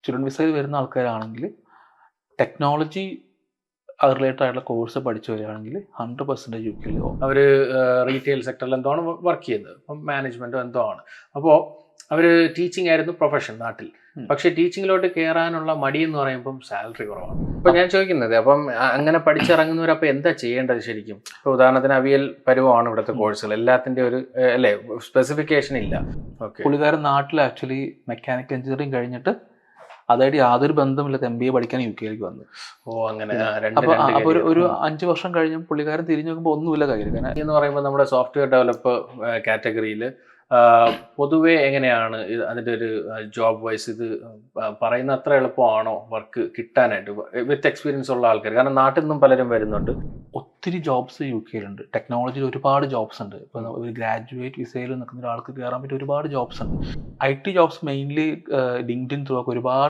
Student വിസയിൽ വരുന്ന ആൾക്കാരാണെങ്കിൽ ടെക്നോളജി റിലേറ്റഡ് ആയിട്ടുള്ള കോഴ്സ് പഠിച്ചു വരികയാണെങ്കിൽ 100% യു കെയിൽ അവർ റീറ്റെയിൽ സെക്ടറിൽ എന്തോ ആണ് വർക്ക് ചെയ്യുന്നത്, അപ്പം മാനേജ്മെൻറ്റോ എന്തോ ആണ്. അപ്പോൾ അവർ ടീച്ചിങ് ആയിരുന്നു പ്രൊഫഷൻ നാട്ടിൽ. പക്ഷേ ടീച്ചിങ്ങിലോട്ട് കയറാനുള്ള മടി എന്ന് പറയുമ്പം സാലറി കുറവാണ്. അപ്പോൾ ഞാൻ ചോദിക്കുന്നത്, അപ്പം അങ്ങനെ പഠിച്ചിറങ്ങുന്നവർ അപ്പോൾ എന്താ ചെയ്യേണ്ടത് ശരിക്കും? ഇപ്പോൾ ഉദാഹരണത്തിന് അവിയൽ പരുവമാണ് ഇവിടുത്തെ കോഴ്സുകൾ, എല്ലാത്തിൻ്റെ ഒരു അല്ലേ സ്പെസിഫിക്കേഷൻ ഇല്ല. ഓക്കെ, പുള്ളിക്കാരൻ നാട്ടിൽ ആക്ച്വലി മെക്കാനിക്കൽ എഞ്ചിനീയറിംഗ് കഴിഞ്ഞിട്ട് അതായത് യാതൊരു ബന്ധമില്ലാത്ത MBA പഠിക്കാൻ യു കെയിലേക്ക് വന്നു. ഓ അങ്ങനെ. അപ്പോൾ ഒരു 5 വർഷം കഴിഞ്ഞ പുള്ളിക്കാരൻ തിരിഞ്ഞു നോക്കുമ്പോൾ ഒന്നുമില്ല കാര്യം. എന്ന് പറയുമ്പോൾ നമ്മുടെ സോഫ്റ്റ്വെയർ ഡെവലപ്പർ കാറ്റഗറിയിൽ പൊതുവെ എങ്ങനെയാണ് അതിൻ്റെ ഒരു ജോബ് വൈസ് ഇത് പറയുന്ന അത്ര എളുപ്പമാണോ വർക്ക് കിട്ടാനായിട്ട് വിത്ത് എക്സ്പീരിയൻസ് ഉള്ള ആൾക്കാർ? കാരണം നാട്ടിൽ നിന്നും പലരും വരുന്നുണ്ട്. ഒത്തിരി ജോബ്സ് യു കെയിലുണ്ട്, ടെക്നോളജിയിൽ ഒരുപാട് ജോബ്സ് ഉണ്ട്. ഇപ്പോൾ ഒരു ഗ്രാജുവേറ്റ് വിസയിൽ നിൽക്കുന്ന ഒരാൾക്ക് കയറാൻ പറ്റിയ ഒരുപാട് ജോബ്സ് ഉണ്ട്. IT jobs mainly LinkedIn through ഒക്കെ ഒരുപാട്